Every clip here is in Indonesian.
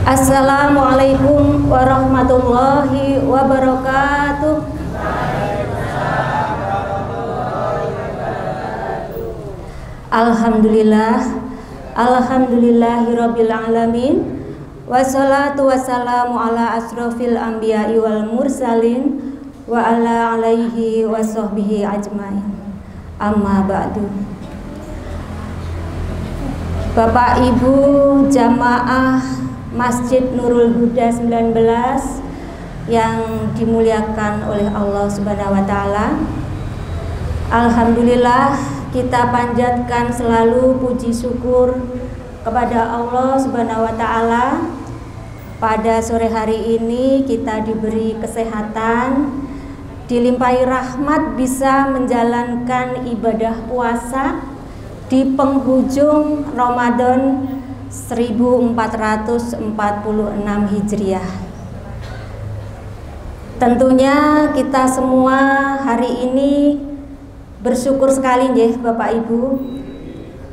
Assalamualaikum warahmatullahi wabarakatuh. Alhamdulillahirabbil alamin. Wassalatu wassalamu ala asrofil anbiya'i wal mursalin wa ala alaihi wa sahbihi ajmain. Amma ba'du. Bapak Ibu jamaah Masjid Nurul Huda 19 yang dimuliakan oleh Allah Subhanahu wa taala. Alhamdulillah, kita panjatkan selalu puji syukur kepada Allah Subhanahu wa taala. Pada sore hari ini kita diberi kesehatan, dilimpahi rahmat bisa menjalankan ibadah puasa di penghujung Ramadan 1446 Hijriah. Tentunya kita semua hari ini bersyukur sekali ya Bapak Ibu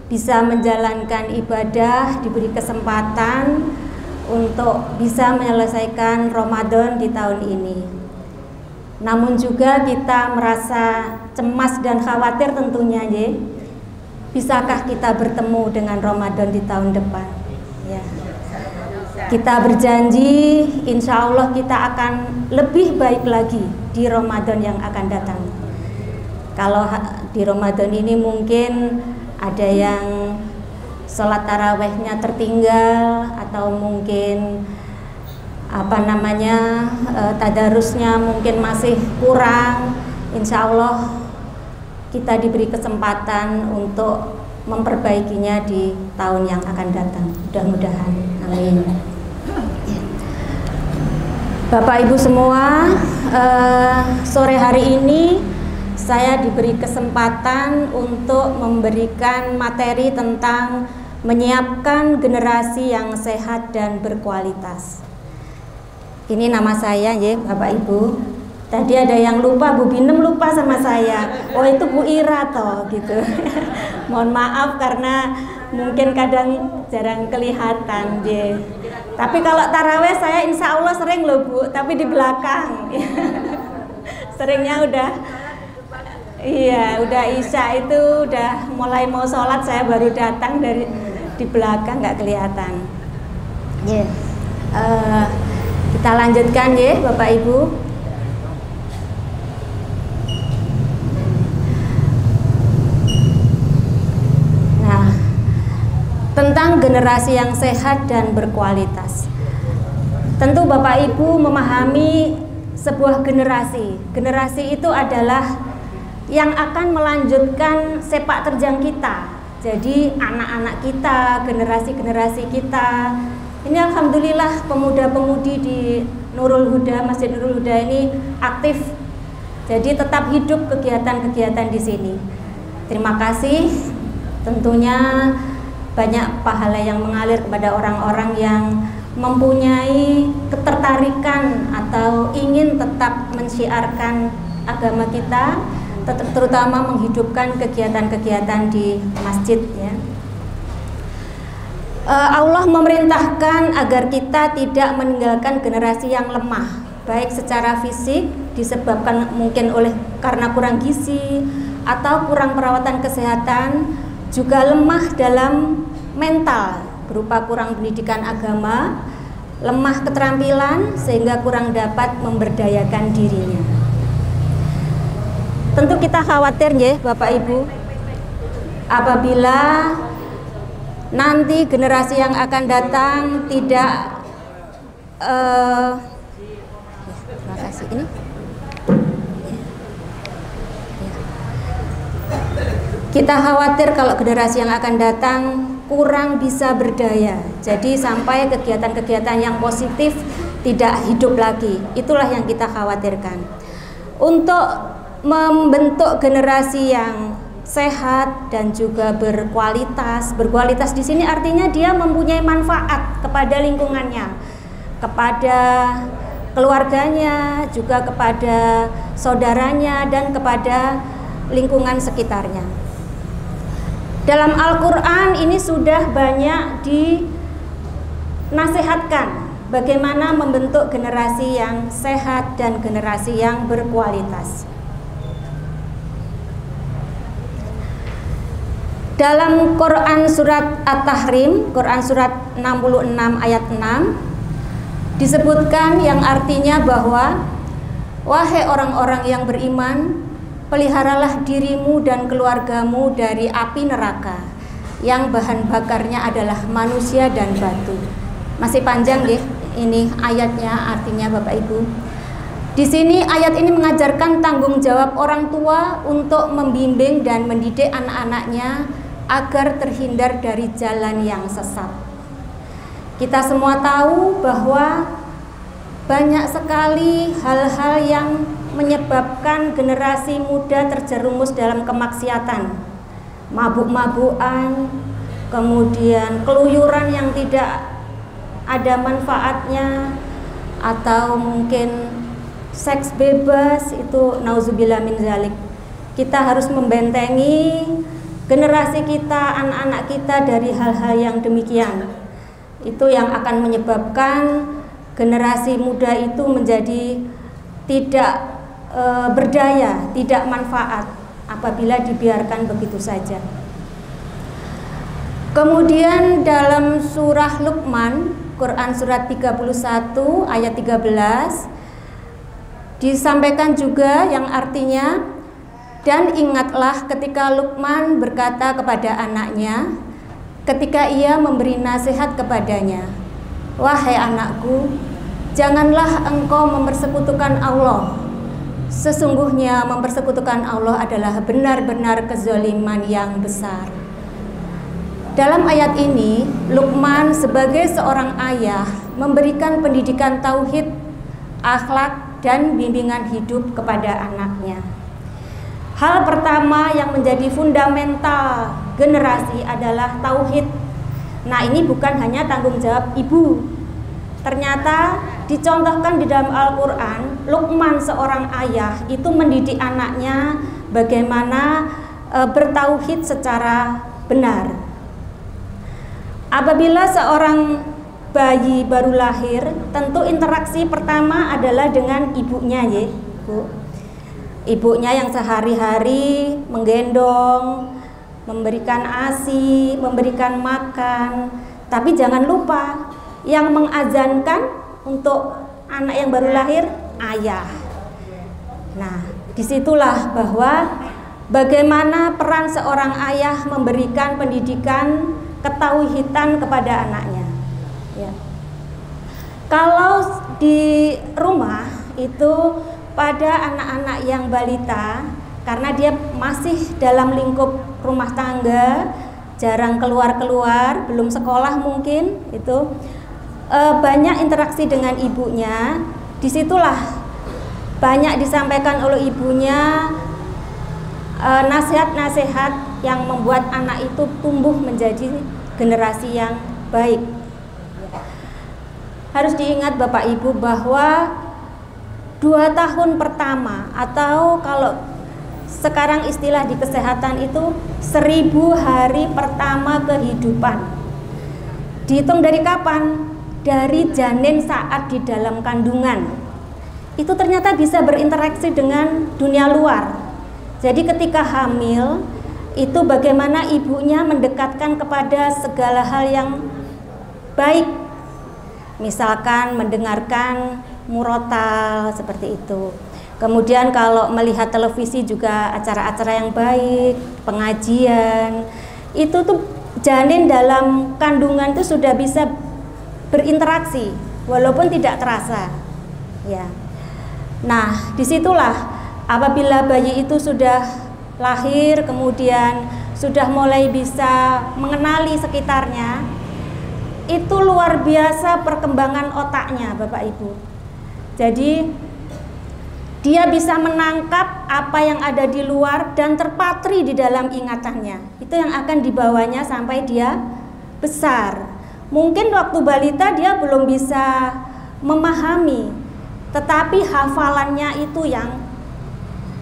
bisa menjalankan ibadah, diberi kesempatan untuk bisa menyelesaikan Ramadan di tahun ini. Namun juga kita merasa cemas dan khawatir tentunya ya. Bisakah kita bertemu dengan Ramadan di tahun depan? Ya. Kita berjanji, insya Allah kita akan lebih baik lagi di Ramadan yang akan datang. Kalau di Ramadan ini mungkin ada yang sholat tarawehnya tertinggal, atau mungkin tadarusnya mungkin masih kurang. Insya Allah kita diberi kesempatan untuk memperbaikinya di tahun yang akan datang. Mudah-mudahan, amin. Bapak Ibu semua, sore hari ini saya diberi kesempatan untuk memberikan materi tentang menyiapkan generasi yang sehat dan berkualitas. Ini nama saya ya Bapak Ibu. Tadi ada yang lupa, Bu Binem lupa sama saya. Oh itu Bu Ira toh gitu. Mohon maaf karena mungkin kadang jarang kelihatan ya. Tapi kalau taraweh saya insya Allah sering loh Bu, tapi di belakang. Seringnya udah Isya itu udah mulai mau sholat, saya baru datang dari di belakang, nggak kelihatan. Kita lanjutkan ya Bapak Ibu. Tentang generasi yang sehat dan berkualitas. Tentu Bapak Ibu memahami sebuah generasi. Generasi itu adalah yang akan melanjutkan sepak terjang kita. Jadi anak-anak kita, generasi-generasi kita. Ini alhamdulillah pemuda-pemudi di Nurul Huda, Masjid Nurul Huda ini aktif. Jadi tetap hidup kegiatan-kegiatan di sini. Terima kasih. Tentunya banyak pahala yang mengalir kepada orang-orang yang mempunyai ketertarikan atau ingin tetap mensyiarkan agama kita, terutama menghidupkan kegiatan-kegiatan di masjid ya. Allah memerintahkan agar kita tidak meninggalkan generasi yang lemah, baik secara fisik disebabkan mungkin karena kurang gizi atau kurang perawatan kesehatan, juga lemah dalam mental berupa kurang pendidikan agama, lemah keterampilan sehingga kurang dapat memberdayakan dirinya. Tentu kita khawatir ya Bapak Ibu, apabila nanti generasi yang akan datang tidak terima kasih ini. Kita khawatir kalau generasi yang akan datang kurang bisa berdaya. Jadi sampai kegiatan-kegiatan yang positif tidak hidup lagi. Itulah yang kita khawatirkan. Untuk membentuk generasi yang sehat dan juga berkualitas. Berkualitas di sini artinya dia mempunyai manfaat kepada lingkungannya, kepada keluarganya, juga kepada saudaranya dan kepada lingkungan sekitarnya. Dalam Al-Quran ini sudah banyak nasihatkan bagaimana membentuk generasi yang sehat dan generasi yang berkualitas. Dalam Quran surat At-Tahrim, Quran surat 66 ayat 6 disebutkan yang artinya bahwa wahai orang-orang yang beriman, peliharalah dirimu dan keluargamu dari api neraka yang bahan bakarnya adalah manusia dan batu. Masih panjang ya ini ayatnya, artinya Bapak Ibu. Di sini ayat ini mengajarkan tanggung jawab orang tua untuk membimbing dan mendidik anak-anaknya agar terhindar dari jalan yang sesat. Kita semua tahu bahwa banyak sekali hal-hal yang menyebabkan generasi muda terjerumus dalam kemaksiatan, mabuk-mabukan, kemudian keluyuran yang tidak ada manfaatnya, atau mungkin seks bebas. Itu nauzubillah min zalik. Kita harus membentengi generasi kita, anak-anak kita dari hal-hal yang demikian. Itu yang akan menyebabkan generasi muda itu menjadi tidak berdaya, tidak manfaat apabila dibiarkan begitu saja. Kemudian dalam surah Luqman, Quran surat 31 ayat 13 disampaikan juga yang artinya, dan ingatlah ketika Luqman berkata kepada anaknya ketika ia memberi nasihat kepadanya, wahai anakku, janganlah engkau mempersekutukan Allah. Sesungguhnya mempersekutukan Allah adalah benar-benar kezaliman yang besar. Dalam ayat ini, Luqman sebagai seorang ayah memberikan pendidikan tauhid, akhlak, dan bimbingan hidup kepada anaknya. Hal pertama yang menjadi fundamental generasi adalah tauhid. Nah, ini bukan hanya tanggung jawab ibu. Ternyata dicontohkan di dalam Al-Quran, Luqman seorang ayah itu mendidik anaknya bagaimana bertauhid secara benar. Apabila seorang bayi baru lahir, tentu interaksi pertama adalah dengan ibunya ya, Bu. Ibunya yang sehari-hari menggendong, memberikan ASI, memberikan makan. Tapi jangan lupa, yang mengazankan untuk anak yang baru lahir ayah. Nah, disitulah bahwa bagaimana peran seorang ayah memberikan pendidikan ketauhidan kepada anaknya. Ya. Kalau di rumah itu pada anak-anak yang balita, karena dia masih dalam lingkup rumah tangga, jarang keluar-keluar, belum sekolah mungkin, itu banyak interaksi dengan ibunya. Disitulah banyak disampaikan oleh ibunya nasihat-nasihat yang membuat anak itu tumbuh menjadi generasi yang baik. Harus diingat Bapak Ibu bahwa 2 tahun pertama, atau kalau sekarang istilah di kesehatan itu 1000 hari pertama kehidupan. Dihitung dari kapan? Dari janin saat di dalam kandungan. Itu ternyata bisa berinteraksi dengan dunia luar. Jadi ketika hamil, itu bagaimana ibunya mendekatkan kepada segala hal yang baik. Misalkan mendengarkan murotal seperti itu. Kemudian kalau melihat televisi juga acara-acara yang baik, pengajian. Itu tuh janin dalam kandungan itu sudah bisa berinteraksi walaupun tidak terasa. Ya. Nah, disitulah apabila bayi itu sudah lahir, kemudian sudah mulai bisa mengenali sekitarnya, itu luar biasa perkembangan otaknya Bapak Ibu. Jadi dia bisa menangkap apa yang ada di luar dan terpatri di dalam ingatannya. Itu yang akan dibawanya sampai dia besar. Mungkin waktu balita dia belum bisa memahami, tetapi hafalannya itu yang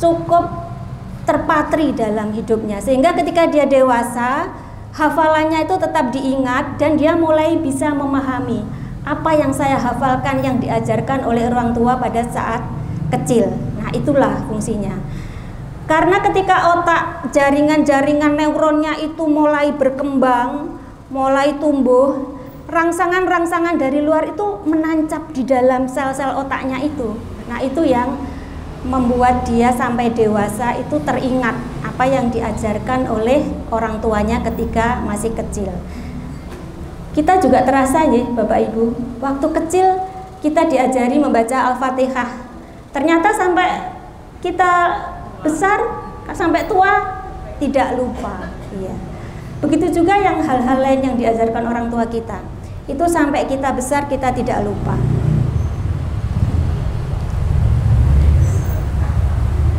cukup terpatri dalam hidupnya. Sehingga ketika dia dewasa, hafalannya itu tetap diingat dan dia mulai bisa memahami apa yang saya hafalkan yang diajarkan oleh orang tua pada saat kecil. Nah, itulah fungsinya. Karena ketika otak, jaringan-jaringan neuronnya itu mulai berkembang, mulai tumbuh, rangsangan-rangsangan dari luar itu menancap di dalam sel-sel otaknya itu. Nah, itu yang membuat dia sampai dewasa itu teringat apa yang diajarkan oleh orang tuanya ketika masih kecil. Kita juga terasa ya Bapak Ibu, waktu kecil kita diajari membaca Al-Fatihah. Ternyata sampai kita besar, sampai tua tidak lupa. Iya. Begitu juga yang hal-hal lain yang diajarkan orang tua kita. Itu sampai kita besar kita tidak lupa.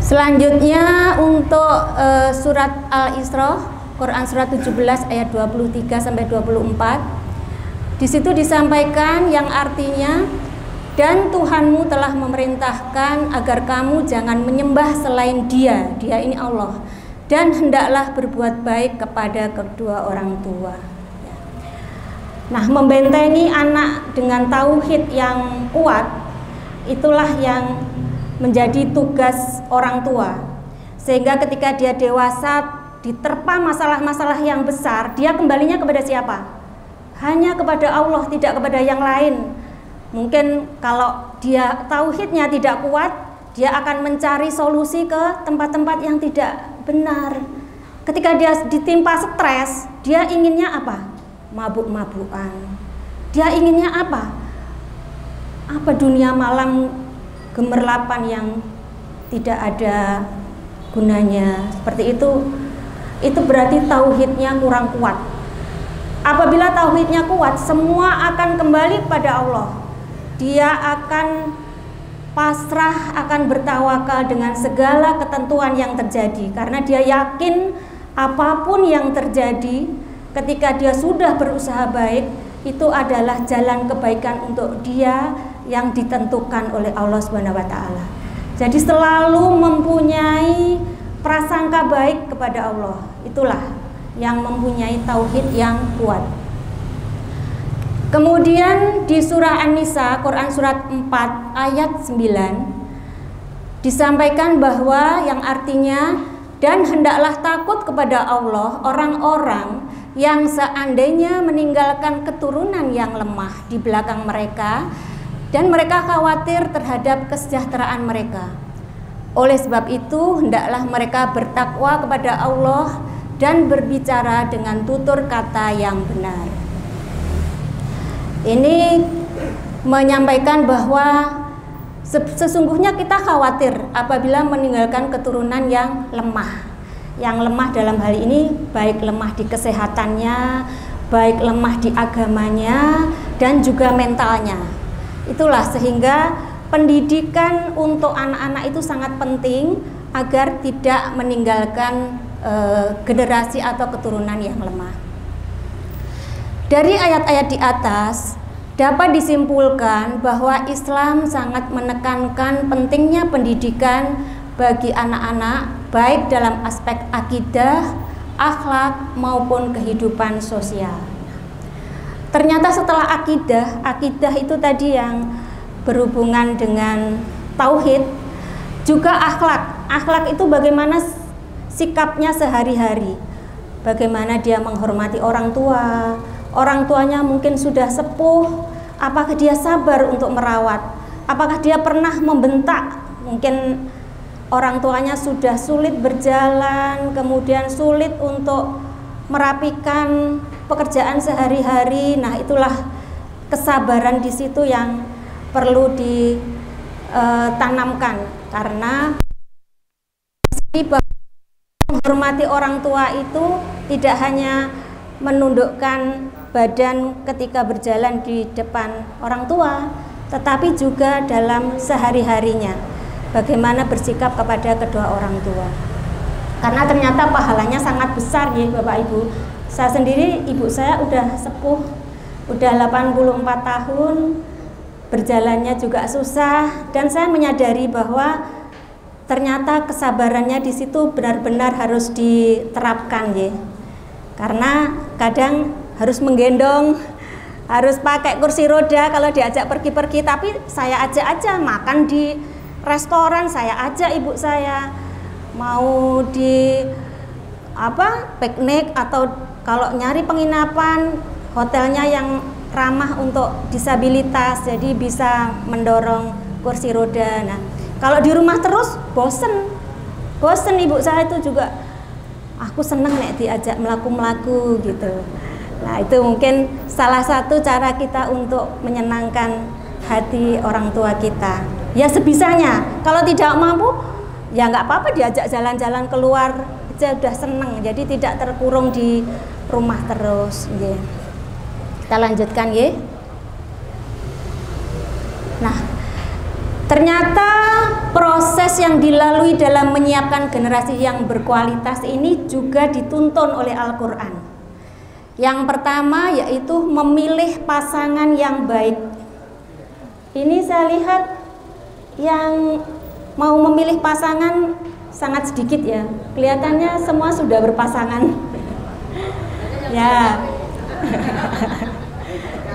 Selanjutnya untuk surat Al-Isra, Quran surat 17 ayat 23 sampai 24. Di situ disampaikan yang artinya, dan Tuhanmu telah memerintahkan agar kamu jangan menyembah selain Dia, Dia ini Allah, dan hendaklah berbuat baik kepada kedua orang tua. Nah, membentengi anak dengan tauhid yang kuat, itulah yang menjadi tugas orang tua. Sehingga ketika dia dewasa, diterpa masalah-masalah yang besar, dia kembalinya kepada siapa? Hanya kepada Allah, tidak kepada yang lain. Mungkin kalau dia tauhidnya tidak kuat, dia akan mencari solusi ke tempat-tempat yang tidak benar. Ketika dia ditimpa stres, dia inginnya apa? Mabuk-mabukan. Dia inginnya apa? Apa dunia malam gemerlapan yang tidak ada gunanya. Seperti itu berarti tauhidnya kurang kuat. Apabila tauhidnya kuat, semua akan kembali pada Allah. Dia akan pasrah, akan bertawakal dengan segala ketentuan yang terjadi, karena dia yakin apapun yang terjadi ketika dia sudah berusaha baik, itu adalah jalan kebaikan untuk dia yang ditentukan oleh Allah Subhanahu wa taala. Jadi selalu mempunyai prasangka baik kepada Allah. Itulah yang mempunyai tauhid yang kuat. Kemudian di surah An-Nisa, Quran surat 4 ayat 9 disampaikan bahwa yang artinya, dan hendaklah takut kepada Allah orang-orang yang seandainya meninggalkan keturunan yang lemah di belakang mereka, dan mereka khawatir terhadap kesejahteraan mereka. Oleh sebab itu, hendaklah mereka bertakwa kepada Allah dan berbicara dengan tutur kata yang benar. Ini menyampaikan bahwa sesungguhnya kita khawatir apabila meninggalkan keturunan yang lemah. Yang lemah dalam hal ini baik lemah di kesehatannya, baik lemah di agamanya, dan juga mentalnya. Itulah sehingga pendidikan untuk anak-anak itu sangat penting agar tidak meninggalkan generasi atau keturunan yang lemah. Dari ayat-ayat di atas dapat disimpulkan bahwa Islam sangat menekankan pentingnya pendidikan bagi anak-anak, baik dalam aspek akidah, akhlak maupun kehidupan sosial. Ternyata setelah akidah itu tadi yang berhubungan dengan tauhid, juga akhlak. Akhlak itu bagaimana sikapnya sehari-hari, bagaimana dia menghormati orang tua. Orang tuanya mungkin sudah sepuh, apakah dia sabar untuk merawat? Apakah dia pernah membentak? Mungkin orang tuanya sudah sulit berjalan, kemudian sulit untuk merapikan pekerjaan sehari-hari. Nah, itulah kesabaran di situ yang perlu ditanamkan, karena menghormati orang tua itu tidak hanya menundukkan badan ketika berjalan di depan orang tua, tetapi juga dalam sehari-harinya bagaimana bersikap kepada kedua orang tua. Karena ternyata pahalanya sangat besar ya Bapak Ibu. Saya sendiri, ibu saya udah sepuh, udah 84 tahun, berjalannya juga susah, dan saya menyadari bahwa ternyata kesabarannya di situ benar-benar harus diterapkan ya. karena kadang harus menggendong, harus pakai kursi roda kalau diajak pergi-pergi. Tapi saya ajak aja makan di restoran, saya ajak ibu saya mau di piknik, atau kalau nyari penginapan hotelnya yang ramah untuk disabilitas, jadi bisa mendorong kursi roda. Nah, kalau di rumah terus bosen ibu saya itu juga, aku seneng nek diajak melaku-melaku gitu. Nah, itu mungkin salah satu cara kita untuk menyenangkan hati orang tua kita. Ya sebisanya, kalau tidak mampu ya nggak apa-apa, diajak jalan-jalan keluar aja udah seneng, jadi tidak terkurung di rumah terus. Kita lanjutkan ya. Nah, ternyata proses yang dilalui dalam menyiapkan generasi yang berkualitas ini juga dituntun oleh Al-Quran. Yang pertama yaitu memilih pasangan yang baik. Ini saya lihat yang mau memilih pasangan sangat sedikit ya. Kelihatannya semua sudah berpasangan. Ya.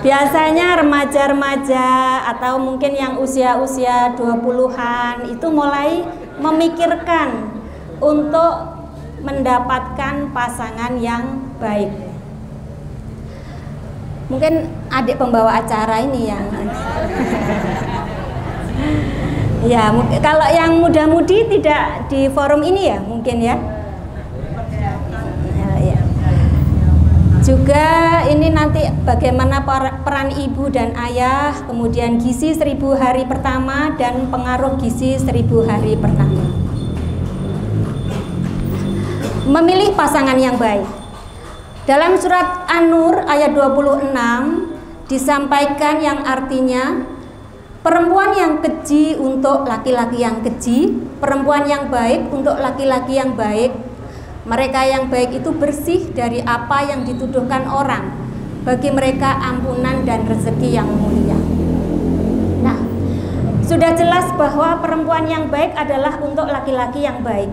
Biasanya remaja-remaja atau mungkin yang usia-usia 20-an itu mulai memikirkan untuk mendapatkan pasangan yang baik. Mungkin adik pembawa acara ini yang ya, kalau yang muda-mudi tidak di forum ini ya mungkin ya. Juga ini nanti bagaimana peran ibu dan ayah, kemudian gizi 1000 hari pertama dan pengaruh gizi 1000 hari pertama. Memilih pasangan yang baik. Dalam surat An-Nur ayat 26 disampaikan yang artinya perempuan yang keji untuk laki-laki yang keji, perempuan yang baik untuk laki-laki yang baik. Mereka yang baik itu bersih dari apa yang dituduhkan orang. Bagi mereka ampunan dan rezeki yang mulia. Nah, sudah jelas bahwa perempuan yang baik adalah untuk laki-laki yang baik.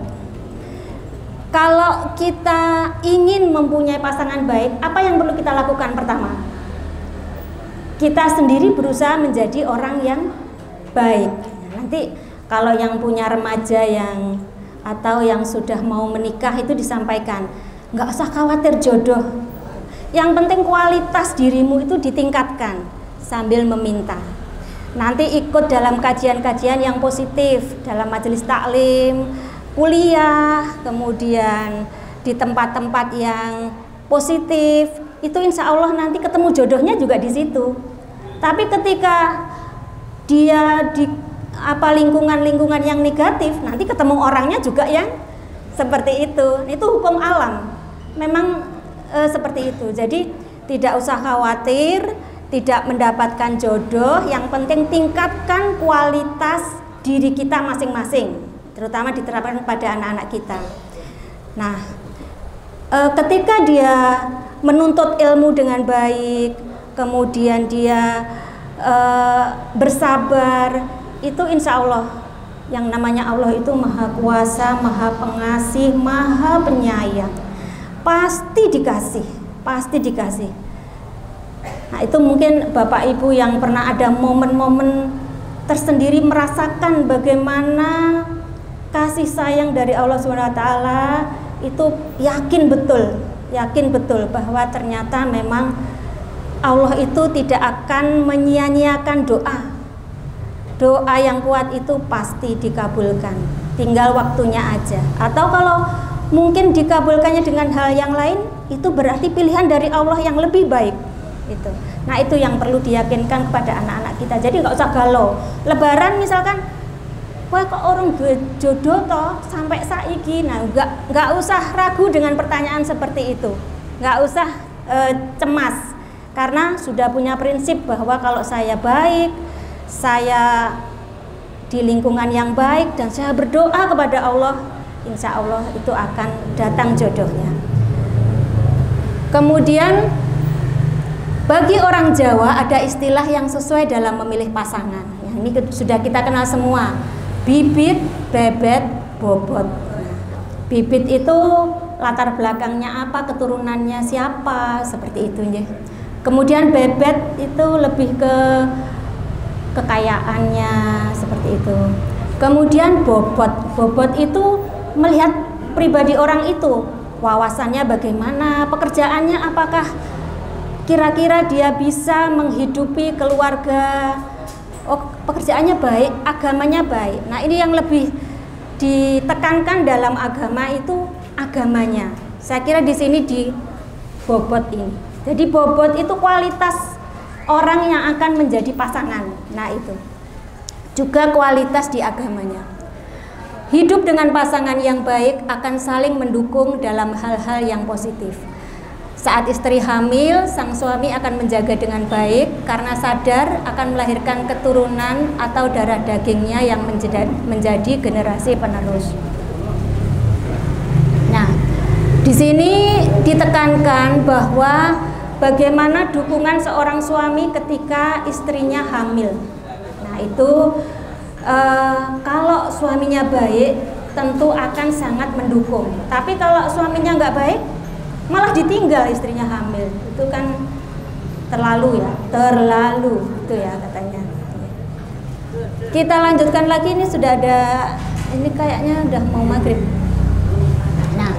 Kalau kita ingin mempunyai pasangan baik, apa yang perlu kita lakukan pertama? Kita sendiri berusaha menjadi orang yang baik. Nanti kalau yang punya remaja atau yang sudah mau menikah itu disampaikan, nggak usah khawatir jodoh. Yang penting kualitas dirimu itu ditingkatkan sambil meminta. Nanti ikut dalam kajian-kajian yang positif, dalam majelis taklim, kuliah, kemudian di tempat-tempat yang positif, itu insya Allah nanti ketemu jodohnya juga di situ. Tapi ketika dia di lingkungan-lingkungan yang negatif, nanti ketemu orangnya juga yang seperti itu. Itu hukum alam, memang seperti itu. Jadi tidak usah khawatir tidak mendapatkan jodoh, yang penting tingkatkan kualitas diri kita masing-masing, terutama diterapkan pada anak-anak kita. Nah, ketika dia menuntut ilmu dengan baik, kemudian dia bersabar, itu insya Allah, yang namanya Allah itu maha kuasa, maha pengasih, maha penyayang, pasti dikasih, pasti dikasih. Nah, itu mungkin Bapak Ibu yang pernah ada momen-momen tersendiri merasakan bagaimana kasih sayang dari Allah SWT, itu yakin betul bahwa ternyata memang Allah itu tidak akan menyia-nyiakan doa yang kuat itu pasti dikabulkan, tinggal waktunya aja. Atau kalau mungkin dikabulkannya dengan hal yang lain, itu berarti pilihan dari Allah yang lebih baik itu. Nah, itu yang perlu diyakinkan kepada anak-anak kita. Jadi nggak usah galau. Lebaran misalkan, wah kok orang jodoh toh sampai saiki. Nah, nggak usah ragu dengan pertanyaan seperti itu. Nggak usah cemas, karena sudah punya prinsip bahwa kalau saya baik, saya di lingkungan yang baik, dan saya berdoa kepada Allah, insya Allah itu akan datang jodohnya. Kemudian bagi orang Jawa ada istilah yang sesuai dalam memilih pasangan. Ini sudah kita kenal semua, bibit, bebet, bobot. Bibit itu latar belakangnya apa, keturunannya siapa, seperti itu ya. Kemudian bebet itu lebih ke kekayaannya, seperti itu. Kemudian bobot itu melihat pribadi orang itu, wawasannya bagaimana, pekerjaannya apakah kira-kira dia bisa menghidupi keluarga, oh pekerjaannya baik, agamanya baik. Nah ini yang lebih ditekankan dalam agama itu agamanya. Saya kira di sini di bobot ini. Jadi bobot itu kualitas orang yang akan menjadi pasangan. Nah itu juga kualitas di agamanya. Hidup dengan pasangan yang baik akan saling mendukung dalam hal-hal yang positif. Saat istri hamil, sang suami akan menjaga dengan baik karena sadar akan melahirkan keturunan atau darah dagingnya yang menjadi generasi penerus. Nah, di sini ditekankan bahwa bagaimana dukungan seorang suami ketika istrinya hamil. Nah, itu kalau suaminya baik tentu akan sangat mendukung. Tapi kalau suaminya nggak baik, malah ditinggal istrinya hamil. Itu kan terlalu itu ya katanya. Kita lanjutkan lagi, ini sudah ada, ini kayaknya udah mau maghrib. Nah,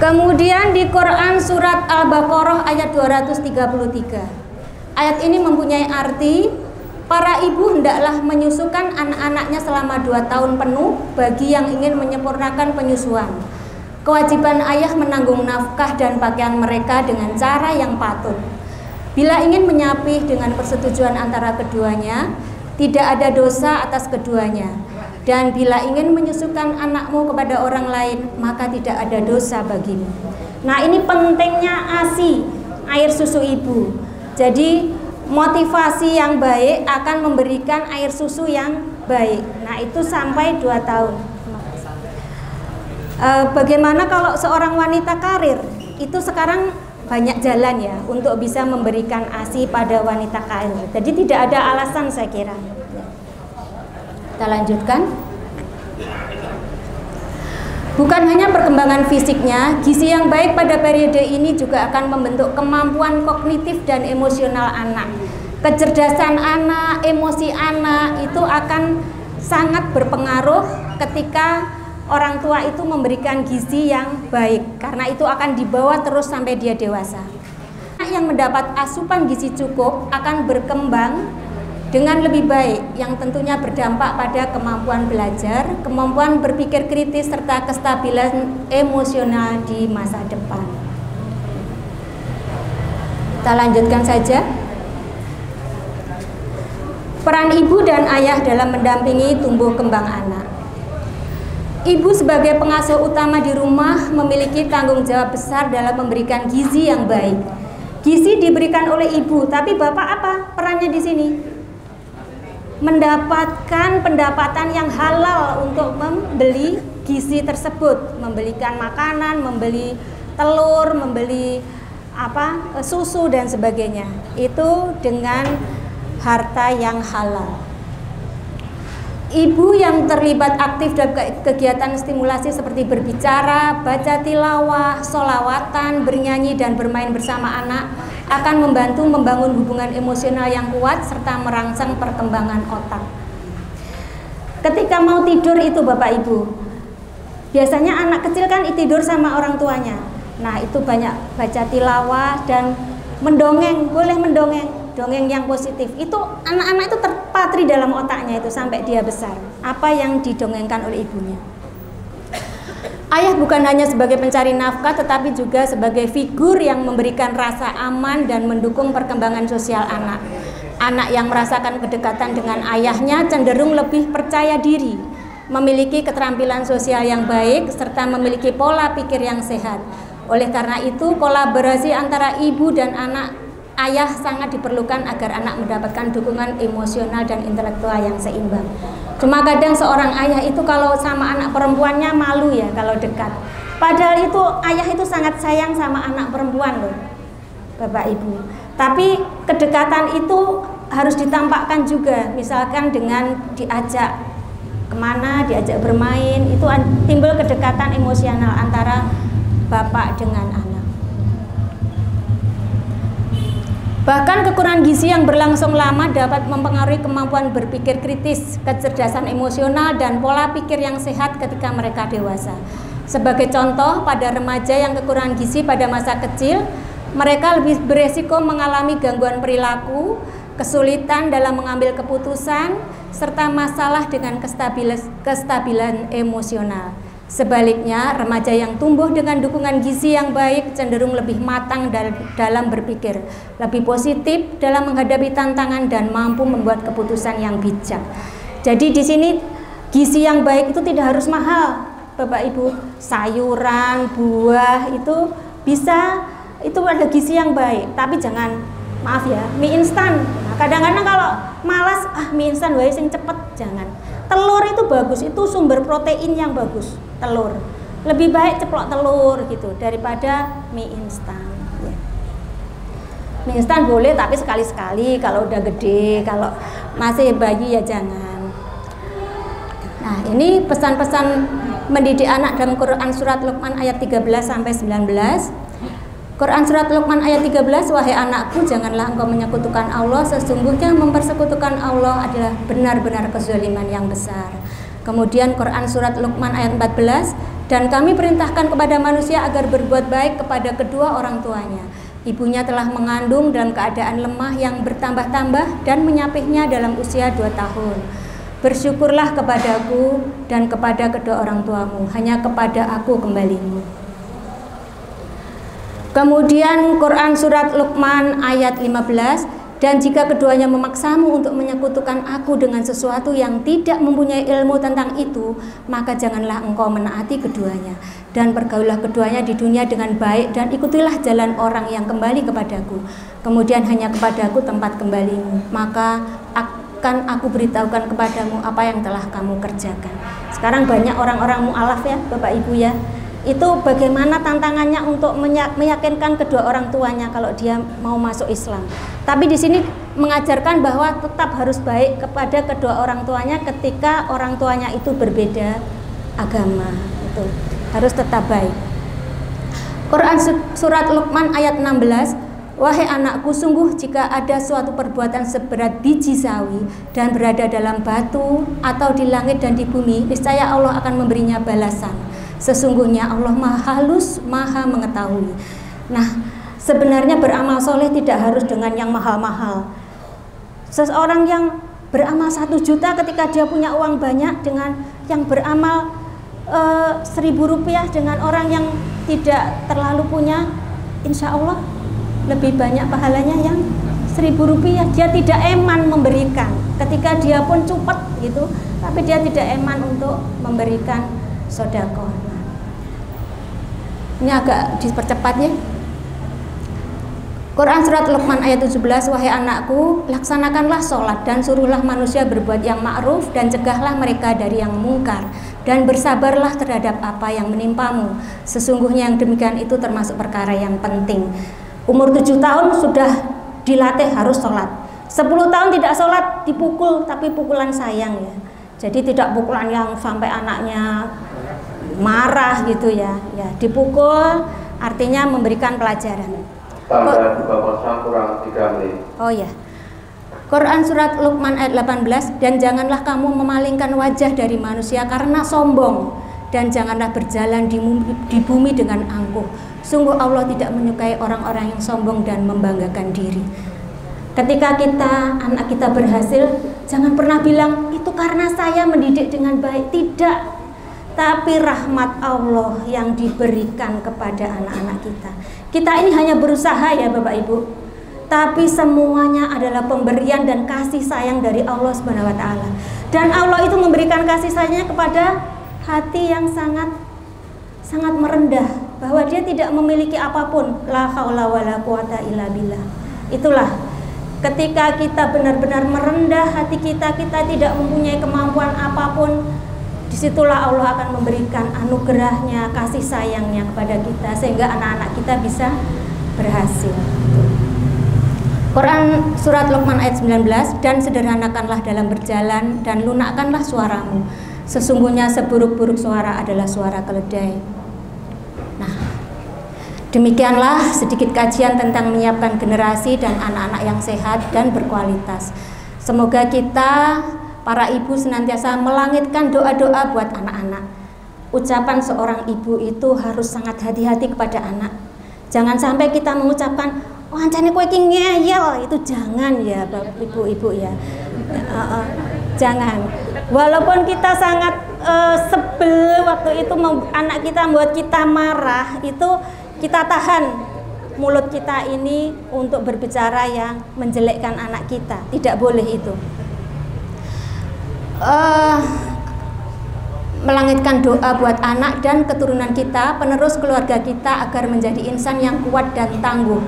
kemudian di Quran surat Al-Baqarah ayat 233. Ayat ini mempunyai arti, para ibu hendaklah menyusukan anak-anaknya selama 2 tahun penuh bagi yang ingin menyempurnakan penyusuan. Kewajiban ayah menanggung nafkah dan pakaian mereka dengan cara yang patut. Bila ingin menyapih dengan persetujuan antara keduanya, tidak ada dosa atas keduanya. Dan bila ingin menyusukan anakmu kepada orang lain, maka tidak ada dosa bagimu. Nah ini pentingnya ASI, air susu ibu. Jadi motivasi yang baik akan memberikan air susu yang baik. Nah itu sampai 2 tahun. Bagaimana kalau seorang wanita karir? Itu sekarang banyak jalan ya untuk bisa memberikan ASI pada wanita karir. Jadi tidak ada alasan saya kira. Kita lanjutkan. Bukan hanya perkembangan fisiknya, gizi yang baik pada periode ini juga akan membentuk kemampuan kognitif dan emosional anak. Kecerdasan anak, emosi anak itu akan sangat berpengaruh ketika orang tua itu memberikan gizi yang baik, karena itu akan dibawa terus sampai dia dewasa. Anak yang mendapat asupan gizi cukup akan berkembang dengan lebih baik, yang tentunya berdampak pada kemampuan belajar, kemampuan berpikir kritis, serta kestabilan emosional di masa depan. Kita lanjutkan saja. Peran ibu dan ayah dalam mendampingi tumbuh kembang anak. Ibu sebagai pengasuh utama di rumah memiliki tanggung jawab besar dalam memberikan gizi yang baik. Gizi diberikan oleh ibu, tapi bapak apa perannya di sini? Mendapatkan pendapatan yang halal untuk membeli gizi tersebut, membelikan makanan, membeli telur, membeli susu dan sebagainya. Itu dengan harta yang halal. Ibu yang terlibat aktif dalam kegiatan stimulasi seperti berbicara, baca tilawah, sholawatan, bernyanyi dan bermain bersama anak akan membantu membangun hubungan emosional yang kuat serta merangsang perkembangan otak. Ketika mau tidur itu Bapak Ibu, biasanya anak kecil kan tidur sama orang tuanya. Nah itu banyak baca tilawah dan mendongeng, boleh mendongeng, dongeng yang positif. Itu anak-anak itu terpatri dalam otaknya itu sampai dia besar, apa yang didongengkan oleh ibunya. Ayah bukan hanya sebagai pencari nafkah, tetapi juga sebagai figur yang memberikan rasa aman dan mendukung perkembangan sosial anak. Anak yang merasakan kedekatan dengan ayahnya cenderung lebih percaya diri, memiliki keterampilan sosial yang baik, serta memiliki pola pikir yang sehat. Oleh karena itu, kolaborasi antara ibu dan ayah sangat diperlukan agar anak mendapatkan dukungan emosional dan intelektual yang seimbang. Cuma kadang seorang ayah itu kalau sama anak perempuannya malu ya kalau dekat. Padahal itu ayah itu sangat sayang sama anak perempuan loh, Bapak Ibu. Tapi kedekatan itu harus ditampakkan juga, misalkan dengan diajak kemana, diajak bermain, itu timbul kedekatan emosional antara bapak dengan anak. Bahkan kekurangan gizi yang berlangsung lama dapat mempengaruhi kemampuan berpikir kritis, kecerdasan emosional, dan pola pikir yang sehat ketika mereka dewasa. Sebagai contoh, pada remaja yang kekurangan gizi pada masa kecil, mereka lebih beresiko mengalami gangguan perilaku, kesulitan dalam mengambil keputusan, serta masalah dengan kestabilan emosional. Sebaliknya, remaja yang tumbuh dengan dukungan gizi yang baik cenderung lebih matang dalam berpikir, lebih positif dalam menghadapi tantangan, dan mampu membuat keputusan yang bijak. Jadi di sini gizi yang baik itu tidak harus mahal, Bapak Ibu. Sayuran, buah itu bisa, itu ada gizi yang baik, tapi jangan, maaf ya, mie instan. Nah, kadang-kadang kalau malas, mie instan wae sing cepet, jangan. Telur itu bagus, itu sumber protein yang bagus, telur. Lebih baik ceplok telur gitu daripada mie instan. Ya. Mie instan boleh, tapi sekali-sekali, kalau udah gede, kalau masih bayi ya jangan. Nah, ini pesan-pesan mendidik anak dalam Quran surat Luqman ayat 13 sampai 19. Quran surat Luqman ayat 13, wahai anakku, janganlah engkau menyekutukan Allah, sesungguhnya mempersekutukan Allah adalah benar-benar kezaliman yang besar. Kemudian Quran surat Luqman ayat 14, dan kami perintahkan kepada manusia agar berbuat baik kepada kedua orang tuanya. Ibunya telah mengandung dalam keadaan lemah yang bertambah-tambah dan menyapihnya dalam usia 2 tahun. Bersyukurlah kepadaku dan kepada kedua orang tuamu, hanya kepada aku kembalimu. Kemudian Quran surat Luqman ayat 15, dan jika keduanya memaksamu untuk menyekutukan aku dengan sesuatu yang tidak mempunyai ilmu tentang itu, maka janganlah engkau menaati keduanya, dan pergaulah keduanya di dunia dengan baik, dan ikutilah jalan orang yang kembali kepadaku. Kemudian hanya kepadaku tempat kembalimu, maka akan aku beritahukan kepadamu apa yang telah kamu kerjakan. Sekarang banyak orang-orang mu'alaf ya Bapak Ibu ya, itu bagaimana tantangannya untuk meyakinkan kedua orang tuanya kalau dia mau masuk Islam. Tapi di sini mengajarkan bahwa tetap harus baik kepada kedua orang tuanya ketika orang tuanya itu berbeda agama, itu harus tetap baik. Quran surat Luqman ayat 16, wahai anakku, sungguh jika ada suatu perbuatan seberat biji sawi dan berada dalam batu atau di langit dan di bumi, niscaya Allah akan memberinya balasan. Sesungguhnya Allah maha halus, maha mengetahui. Nah, sebenarnya beramal soleh tidak harus dengan yang mahal-mahal. Seseorang yang beramal 1 juta ketika dia punya uang banyak, dengan yang beramal 1.000 rupiah dengan orang yang tidak terlalu punya, insya Allah lebih banyak pahalanya yang 1.000 rupiah. Dia tidak eman memberikan, ketika dia pun cupet gitu, tapi dia tidak eman untuk memberikan sedekah. Ini agak dipercepat ya. Quran surat Luqman ayat 17, wahai anakku, laksanakanlah sholat dan suruhlah manusia berbuat yang ma'ruf dan cegahlah mereka dari yang mungkar, dan bersabarlah terhadap apa yang menimpamu. Sesungguhnya yang demikian itu termasuk perkara yang penting. Umur 7 tahun sudah dilatih harus sholat. 10 tahun tidak sholat dipukul, tapi pukulan sayang ya. Jadi tidak pukulan yang sampai anaknya marah gitu ya, dipukul, artinya memberikan pelajaran. Tambah buka puasa kurang 3 menit. Oh ya, Quran surat Luqman ayat 18, dan janganlah kamu memalingkan wajah dari manusia karena sombong, dan janganlah berjalan di bumi dengan angkuh. Sungguh Allah tidak menyukai orang-orang yang sombong dan membanggakan diri. Ketika anak kita berhasil, jangan pernah bilang itu karena saya mendidik dengan baik. Tidak. Tapi rahmat Allah yang diberikan kepada anak-anak kita. Kita ini hanya berusaha ya Bapak Ibu, tapi semuanya adalah pemberian dan kasih sayang dari Allah Subhanahu wa taala. Dan Allah itu memberikan kasih sayangnya kepada hati yang sangat merendah, bahwa dia tidak memiliki apapun. La haula wala quwata illa billah. Itulah ketika kita benar-benar merendah hati kita tidak mempunyai kemampuan apapun, disitulah Allah akan memberikan anugerahnya, kasih sayangnya kepada kita, sehingga anak-anak kita bisa berhasil. Quran surat Luqman ayat 19, dan sederhanakanlah dalam berjalan dan lunakkanlah suaramu. Sesungguhnya seburuk-buruk suara adalah suara keledai. Nah, Demikianlah sedikit kajian tentang menyiapkan generasi dan anak-anak yang sehat dan berkualitas. Semoga kita para ibu senantiasa melangitkan doa-doa buat anak-anak. Ucapan seorang ibu itu harus sangat hati-hati kepada anak. Jangan sampai kita mengucapkan, "Oh, ancane kowe iki ngeyel," itu jangan ya, Bapak Ibu-ibu ya. Jangan. Walaupun kita sangat sebel waktu itu anak kita membuat kita marah, itu kita tahan mulut kita ini untuk berbicara yang menjelekkan anak kita. Tidak boleh itu. Melangitkan doa buat anak dan keturunan kita, penerus keluarga kita, agar menjadi insan yang kuat dan tangguh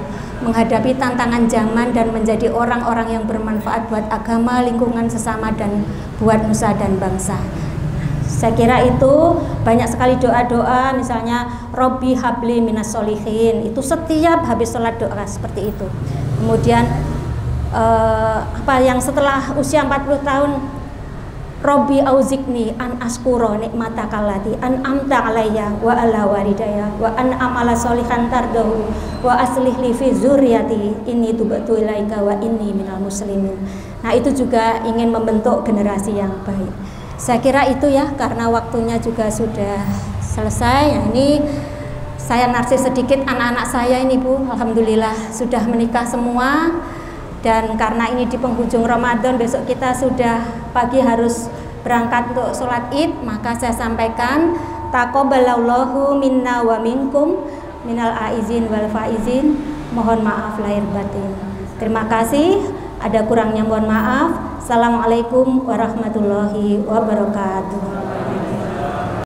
menghadapi tantangan zaman dan menjadi orang-orang yang bermanfaat buat agama, lingkungan sesama, dan buat nusa dan bangsa. Saya kira itu banyak sekali doa-doa, misalnya Robbi habli minas solihin, itu setiap habis sholat doa seperti itu. Kemudian yang setelah usia 40 tahun, Robbi auzikni an askuro nikmataka allati an amta alayya wa ala walidayya wa an amala solihan tardahu wa aslih li fi zurriyati inni tubtu ilaika wa inni minal muslimin. Nah, itu juga ingin membentuk generasi yang baik. Saya kira itu ya, karena waktunya juga sudah selesai. Ya, ini saya narsis sedikit, anak-anak saya ini Bu, alhamdulillah sudah menikah semua. Dan karena ini di penghujung Ramadan, besok kita sudah pagi harus berangkat untuk sholat Id, maka saya sampaikan taqabbalallahu minna wa minkum minal aizin wal faizin. Mohon maaf lahir batin. Terima kasih, ada kurangnya mohon maaf. Assalamualaikum warahmatullahi wabarakatuh.